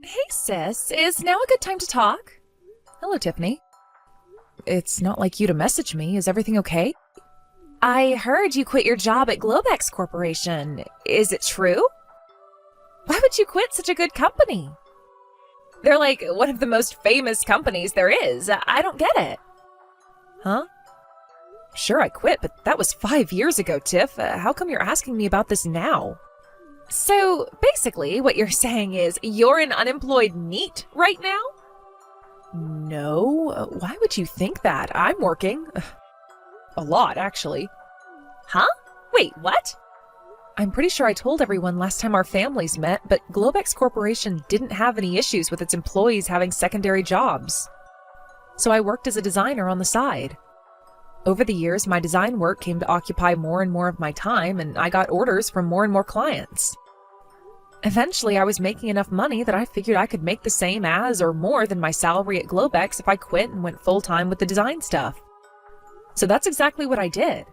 Hey sis, is now a good time to talk? Hello, Tiffany. It's not like you to message me. Is everything okay? I heard you quit your job at Globex Corporation. Is it true? Why would you quit such a good company? They're like one of the most famous companies there is. I don't get it. Huh? Sure, I quit, but that was 5 years ago, Tiff. How come you're asking me about this now? So, basically, what you're saying is you're an unemployed NEET right now? No, why would you think that? I'm working. A lot, actually. Huh? Wait, what? I'm pretty sure I told everyone last time our families met, but Globex Corporation didn't have any issues with its employees having secondary jobs. So I worked as a designer on the side. Over the years, my design work came to occupy more and more of my time, and I got orders from more and more clients. Eventually, I was making enough money that I figured I could make the same as or more than my salary at Globex if I quit and went full-time with the design stuff. So that's exactly what I did.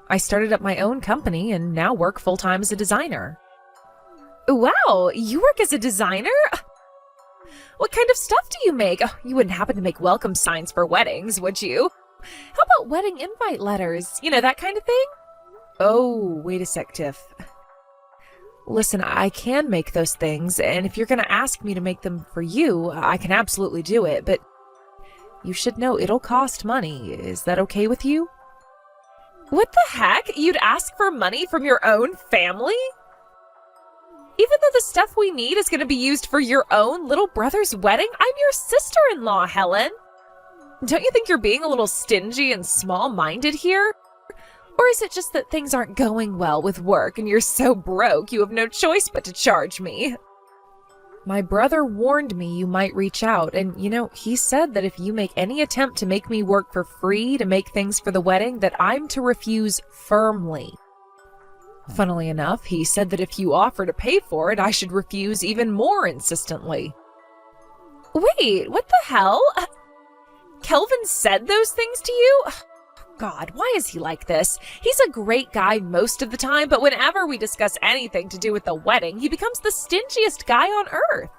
I started up my own company and now work full-time as a designer. Wow, you work as a designer? What kind of stuff do you make? Oh, you wouldn't happen to make welcome signs for weddings, would you? How about wedding invite letters? You know, that kind of thing? Oh, wait a sec, Tiff. Listen, I can make those things, and if you're going to ask me to make them for you, I can absolutely do it, but you should know it'll cost money. Is that okay with you? What the heck? You'd ask for money from your own family? Even though the stuff we need is going to be used for your own little brother's wedding? I'm your sister-in-law, Helen. Don't you think you're being a little stingy and small-minded here? Or is it just that things aren't going well with work and you're so broke you have no choice but to charge me? My brother warned me you might reach out, and he said that if you make any attempt to make me work for free to make things for the wedding, that I'm to refuse firmly. Funnily enough, he said that if you offer to pay for it, I should refuse even more insistently. Wait, what the hell? Kelvin said those things to you? God, why is he like this? He's a great guy most of the time, but whenever we discuss anything to do with the wedding, he becomes the stingiest guy on earth.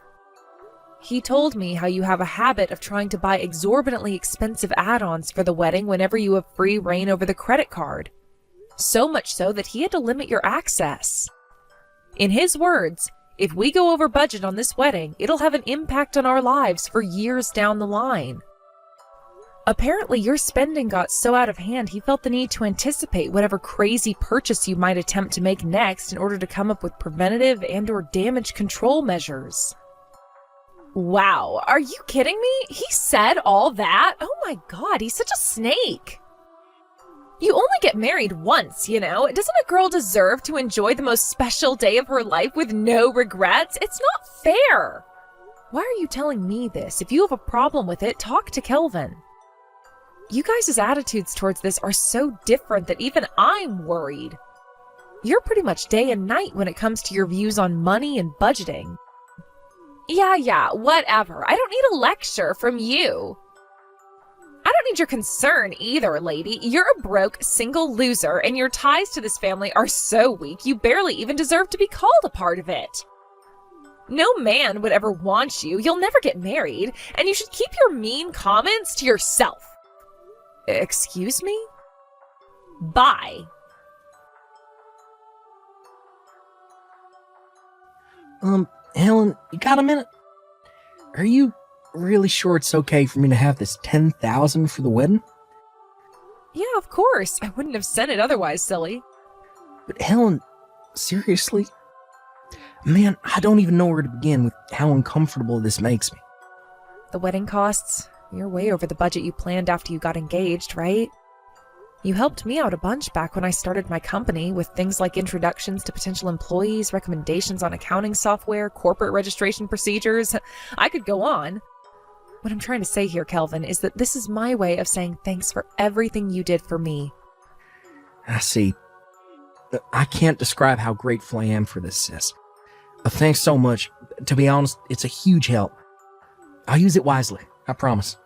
He told me how you have a habit of trying to buy exorbitantly expensive add-ons for the wedding whenever you have free reign over the credit card. So much so that he had to limit your access. In his words, if we go over budget on this wedding, it'll have an impact on our lives for years down the line. Apparently, your spending got so out of hand, he felt the need to anticipate whatever crazy purchase you might attempt to make next in order to come up with preventative and/or damage control measures. Wow, are you kidding me? He said all that? Oh my God, he's such a snake. You only get married once, Doesn't a girl deserve to enjoy the most special day of her life with no regrets? It's not fair. Why are you telling me this? If you have a problem with it, talk to Kelvin. You guys' attitudes towards this are so different that even I'm worried. You're pretty much day and night when it comes to your views on money and budgeting. Yeah, whatever. I don't need a lecture from you. I don't need your concern either, lady. You're a broke, single loser, and your ties to this family are so weak you barely even deserve to be called a part of it. No man would ever want you. You'll never get married, and you should keep your mean comments to yourself. Excuse me? Bye. Helen, you got a minute? Are you really sure it's okay for me to have this $10,000 for the wedding? Yeah, of course. I wouldn't have said it otherwise, silly. But Helen, seriously? Man, I don't even know where to begin with how uncomfortable this makes me. The wedding costs? You're way over the budget you planned after you got engaged, right? You helped me out a bunch back when I started my company with things like introductions to potential employees, recommendations on accounting software, corporate registration procedures. I could go on. What I'm trying to say here, Kelvin, is that this is my way of saying thanks for everything you did for me. I see. I can't describe how grateful I am for this, sis. Thanks so much. To be honest, it's a huge help. I'll use it wisely, I promise.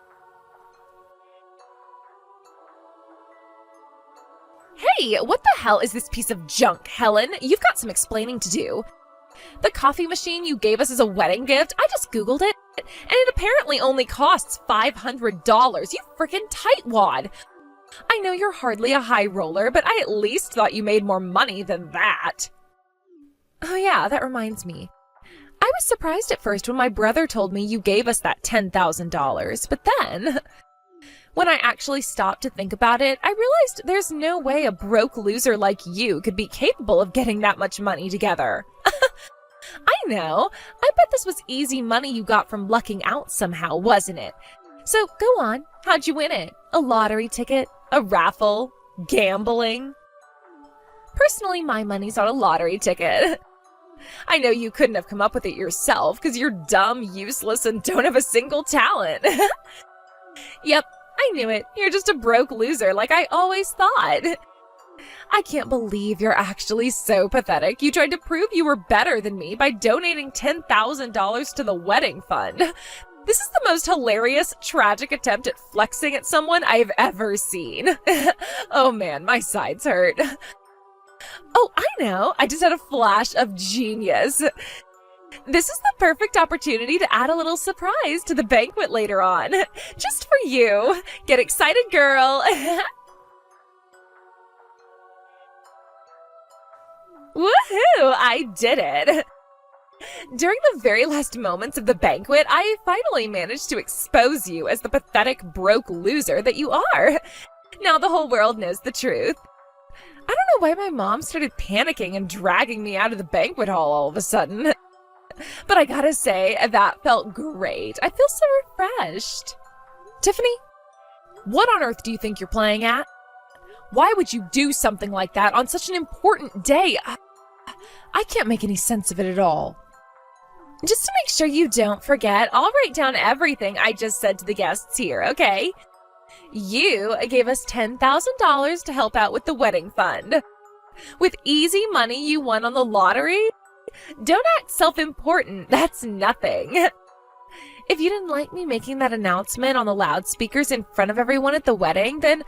Hey, what the hell is this piece of junk, Helen? You've got some explaining to do. The coffee machine you gave us as a wedding gift, I just Googled it, and it apparently only costs $500. You freaking tightwad. I know you're hardly a high roller, but I at least thought you made more money than that. Oh yeah, that reminds me. I was surprised at first when my brother told me you gave us that $10,000, but then, when I actually stopped to think about it, I realized there's no way a broke loser like you could be capable of getting that much money together. I know. I bet this was easy money you got from lucking out somehow, wasn't it? So go on. How'd you win it? A lottery ticket? A raffle? Gambling? Personally, my money's on a lottery ticket. I know you couldn't have come up with it yourself because you're dumb, useless, and don't have a single talent. Yep, I knew it. You're just a broke loser like I always thought. I can't believe you're actually so pathetic. You tried to prove you were better than me by donating $10,000 to the wedding fund. This is the most hilarious, tragic attempt at flexing at someone I've ever seen. Oh man, my sides hurt. Oh, I know. I just had a flash of genius. This is the perfect opportunity to add a little surprise to the banquet later on. Just for you. Get excited, girl. Woohoo! I did it. During the very last moments of the banquet, I finally managed to expose you as the pathetic, broke loser that you are. Now the whole world knows the truth. I don't know why my mom started panicking and dragging me out of the banquet hall all of a sudden. But I gotta say, that felt great. I feel so refreshed. Tiffany, what on earth do you think you're playing at? Why would you do something like that on such an important day? I can't make any sense of it at all. Just to make sure you don't forget, I'll write down everything I just said to the guests here, okay? You gave us $10,000 to help out with the wedding fund. With easy money you won on the lottery? Don't act self-important, that's nothing. If you didn't like me making that announcement on the loudspeakers in front of everyone at the wedding, then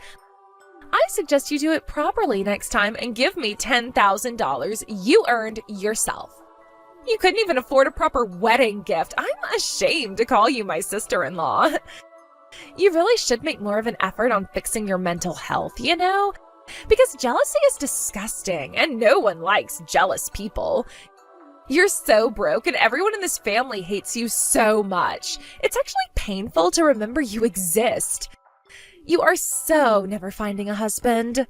I suggest you do it properly next time and give me $10,000 you earned yourself. You couldn't even afford a proper wedding gift. I'm ashamed to call you my sister-in-law. You really should make more of an effort on fixing your mental health, you know? Because jealousy is disgusting, and no one likes jealous people. You're so broke, and everyone in this family hates you so much. It's actually painful to remember you exist. You are so never finding a husband.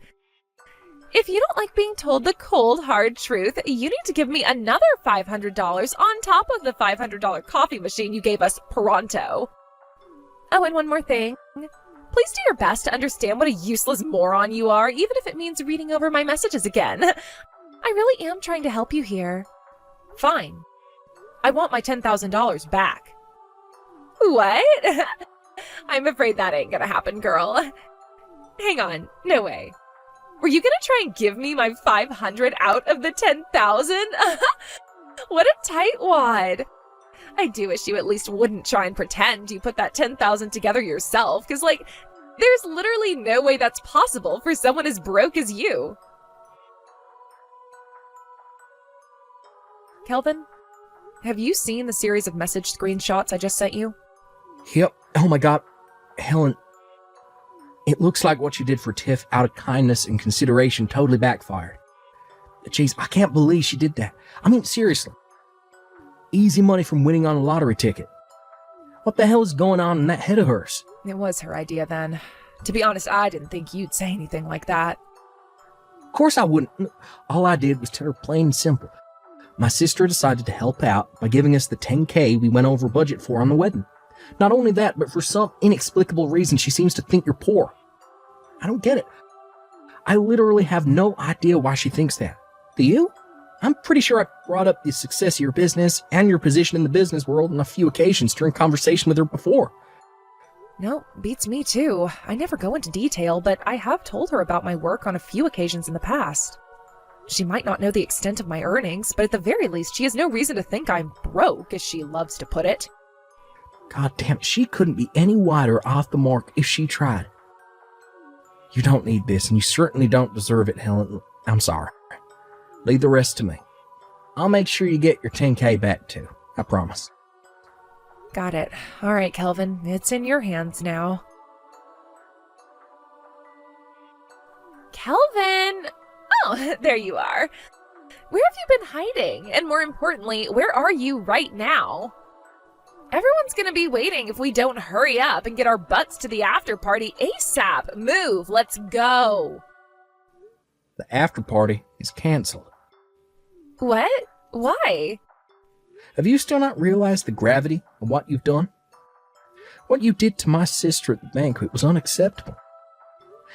If you don't like being told the cold, hard truth, you need to give me another $500 on top of the $500 coffee machine you gave us pronto. Oh, and one more thing. Please do your best to understand what a useless moron you are, even if it means reading over my messages again. I really am trying to help you here. Fine. I want my $10,000 back. What? I'm afraid that ain't gonna happen, girl. Hang on, no way. Were you gonna try and give me my $500 out of the $10,000? What a tightwad. I do wish you at least wouldn't try and pretend you put that $10,000 together yourself, because, like, there's literally no way that's possible for someone as broke as you. Kelvin, have you seen the series of message screenshots I just sent you? Yep. Oh my God. Helen, it looks like what you did for Tiff out of kindness and consideration totally backfired. Jeez, I can't believe she did that. I mean, seriously. Easy money from winning on a lottery ticket. What the hell is going on in that head of hers? It was her idea then. To be honest, I didn't think you'd say anything like that. Of course I wouldn't. All I did was tell her plain and simple. My sister decided to help out by giving us the $10K we went over budget for on the wedding. Not only that, but for some inexplicable reason, she seems to think you're poor. I don't get it. I literally have no idea why she thinks that. Do you? I'm pretty sure I brought up the success of your business and your position in the business world on a few occasions during conversation with her before. No, beats me too. I never go into detail, but I have told her about my work on a few occasions in the past. She might not know the extent of my earnings, but at the very least, she has no reason to think I'm broke, as she loves to put it. God damn it, she couldn't be any wider off the mark if she tried. You don't need this, and you certainly don't deserve it, Helen. I'm sorry. Leave the rest to me. I'll make sure you get your 10K back too. I promise. Got it. All right, Kelvin, it's in your hands now. Kelvin! Oh, there you are. Where have you been hiding? And more importantly, where are you right now? Everyone's gonna be waiting if we don't hurry up and get our butts to the after party ASAP. Move, let's go. The after party is canceled. What? Why? Have you still not realized the gravity of what you've done? What you did to my sister at the banquet was unacceptable.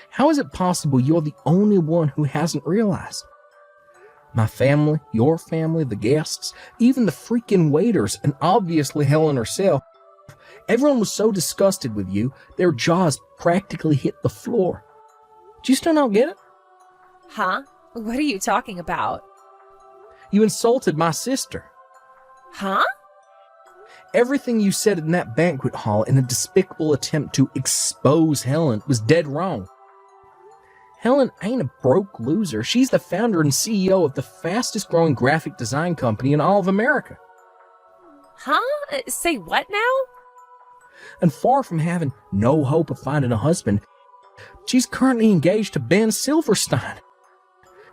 How is it possible you're the only one who hasn't realized? My family, your family, the guests, even the freaking waiters, and obviously Helen herself. Everyone was so disgusted with you, their jaws practically hit the floor. Do you still not get it? Huh? What are you talking about? You insulted my sister. Huh? Everything you said in that banquet hall in a despicable attempt to expose Helen was dead wrong. Helen ain't a broke loser. She's the founder and CEO of the fastest growing graphic design company in all of America. Huh? Say what now? And far from having no hope of finding a husband, she's currently engaged to Ben Silverstein,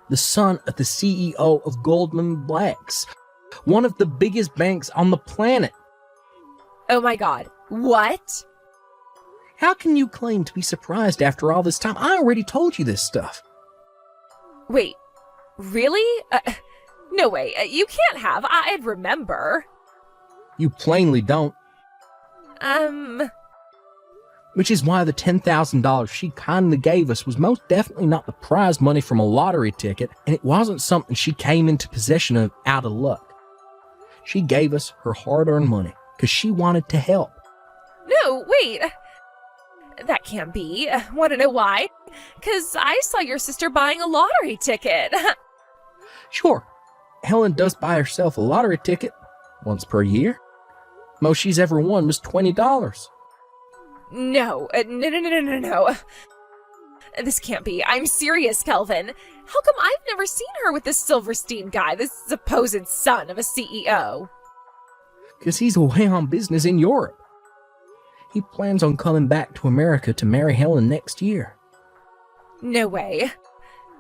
the son of the CEO of Goldman Sachs, one of the biggest banks on the planet. Oh my God. What? How can you claim to be surprised after all this time? I already told you this stuff. Wait, really? No way. You can't have. I'd remember. You plainly don't. Which is why the $10,000 she kindly gave us was most definitely not the prize money from a lottery ticket, and it wasn't something she came into possession of out of luck. She gave us her hard-earned money because she wanted to help. No, wait. That can't be. Want to know why? Because I saw your sister buying a lottery ticket. Sure, Helen does buy herself a lottery ticket once per year. Most she's ever won was $20. No. This can't be. I'm serious, Kelvin. How come I've never seen her with this Silverstein guy, this supposed son of a CEO? Because he's away on business in Europe. He plans on coming back to America to marry Helen next year. No way.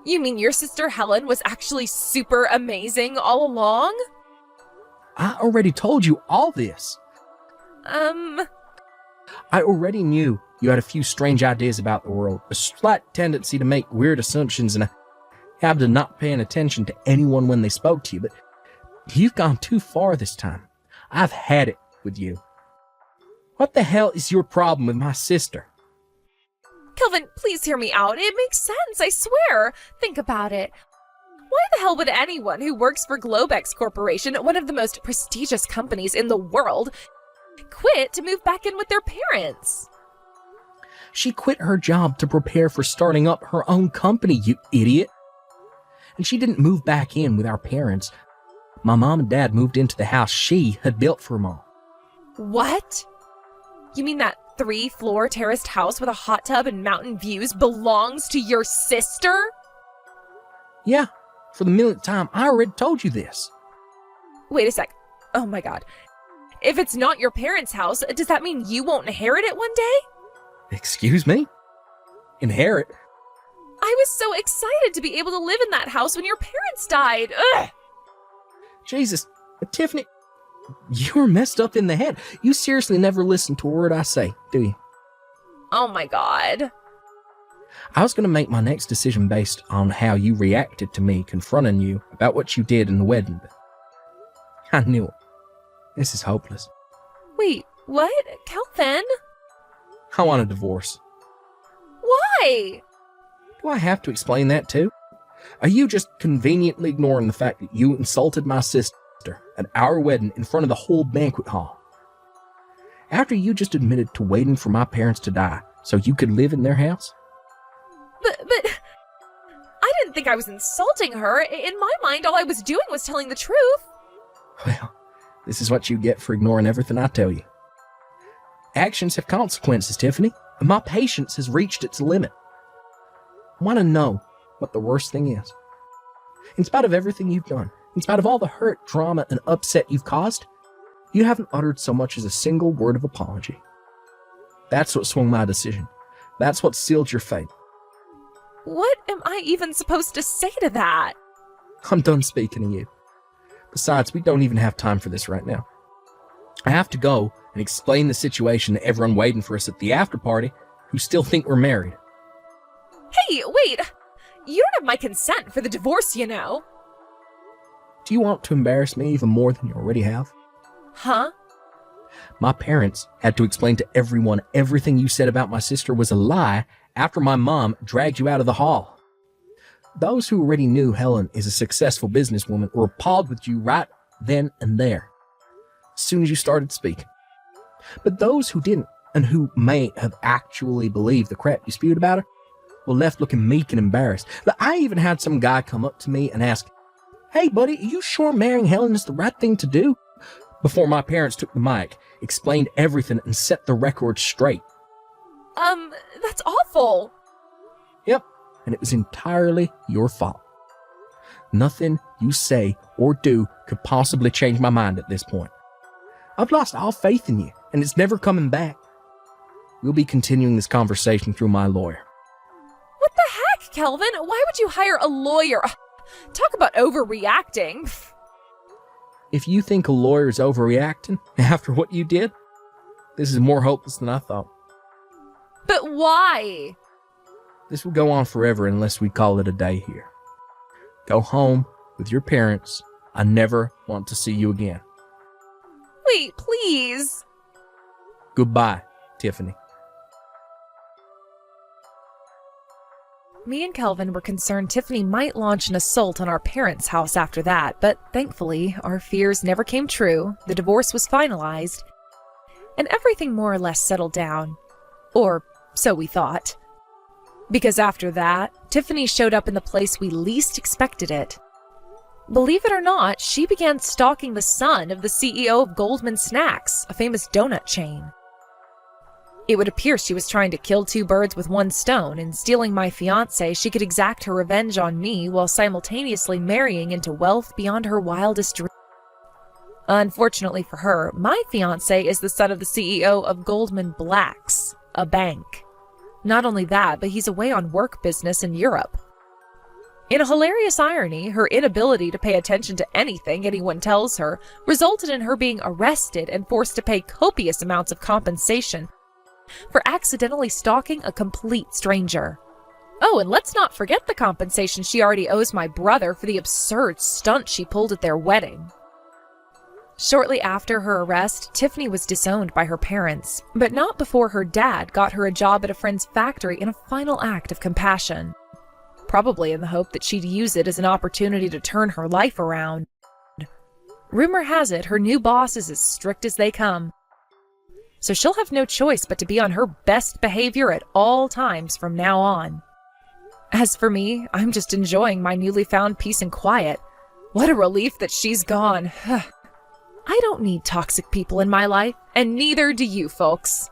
You mean your sister Helen was actually super amazing all along? I already told you all this. I already knew you had a few strange ideas about the world, a slight tendency to make weird assumptions, and a habit of not paying attention to anyone when they spoke to you, but you've gone too far this time. I've had it with you. What the hell is your problem with my sister? Kelvin, please hear me out. It makes sense, I swear. Think about it. Why the hell would anyone who works for Globex Corporation, one of the most prestigious companies in the world, quit to move back in with their parents? She quit her job to prepare for starting up her own company, you idiot. And she didn't move back in with our parents. My mom and dad moved into the house she had built for them all. What? You mean that 3-floor terraced house with a hot tub and mountain views belongs to your sister? Yeah, for the millionth time, I already told you this. Wait a sec. Oh my God. If it's not your parents' house, does that mean you won't inherit it one day? Excuse me? Inherit? I was so excited to be able to live in that house when your parents died. Ugh! Jesus, Tiffany, you're messed up in the head. You seriously never listen to a word I say, do you? Oh my God. I was going to make my next decision based on how you reacted to me confronting you about what you did in the wedding, but I knew it. This is hopeless. Wait, what? Kelvin? I want a divorce. Why? Do I have to explain that too? Are you just conveniently ignoring the fact that you insulted my sister at our wedding in front of the whole banquet hall? After you just admitted to waiting for my parents to die so you could live in their house? But I didn't think I was insulting her. In my mind, all I was doing was telling the truth. Well, this is what you get for ignoring everything I tell you. Actions have consequences, Tiffany, and my patience has reached its limit. I want to know what the worst thing is. In spite of everything you've done, In spite of all the hurt, drama, and upset you've caused, you haven't uttered so much as a single word of apology. That's what swung my decision. That's what sealed your fate. What am I even supposed to say to that? I'm done speaking to you. Besides, we don't even have time for this right now. I have to go and explain the situation to everyone waiting for us at the after party who still think we're married. Hey, wait! You don't have my consent for the divorce, you know. Do you want to embarrass me even more than you already have? Huh? My parents had to explain to everyone everything you said about my sister was a lie after my mom dragged you out of the hall. Those who already knew Helen is a successful businesswoman were appalled with you right then and there, as soon as you started speaking. But those who didn't, and who may have actually believed the crap you spewed about her, were left looking meek and embarrassed. I even had some guy come up to me and ask, "Hey buddy, are you sure marrying Helen is the right thing to do?" Before my parents took the mic, explained everything, and set the record straight. That's awful. Yep, and it was entirely your fault. Nothing you say or do could possibly change my mind at this point. I've lost all faith in you, and it's never coming back. We'll be continuing this conversation through my lawyer. What the heck, Kelvin? Why would you hire a lawyer? Talk about overreacting. If you think a lawyer is overreacting after what you did, this is more hopeless than I thought. But why? This will go on forever unless we call it a day here. Go home with your parents. I never want to see you again. Wait, please. Goodbye, Tiffany. Me and Kelvin were concerned Tiffany might launch an assault on our parents' house after that, but thankfully, our fears never came true, the divorce was finalized, and everything more or less settled down. Or so we thought. Because after that, Tiffany showed up in the place we least expected it. Believe it or not, she began stalking the son of the CEO of Goldman Snacks, a famous donut chain. It would appear she was trying to kill two birds with one stone, and stealing my fiancé, she could exact her revenge on me while simultaneously marrying into wealth beyond her wildest dreams. Unfortunately for her, my fiancé is the son of the CEO of Goldman Blacks, a bank. Not only that, but he's away on work business in Europe. In a hilarious irony, her inability to pay attention to anything anyone tells her resulted in her being arrested and forced to pay copious amounts of compensation for accidentally stalking a complete stranger. Oh, and let's not forget the compensation she already owes my brother for the absurd stunt she pulled at their wedding. Shortly after her arrest, Tiffany was disowned by her parents, but not before her dad got her a job at a friend's factory in a final act of compassion, probably in the hope that she'd use it as an opportunity to turn her life around. Rumor has it her new boss is as strict as they come, so she'll have no choice but to be on her best behavior at all times from now on. As for me, I'm just enjoying my newly found peace and quiet. What a relief that she's gone. I don't need toxic people in my life, and neither do you folks.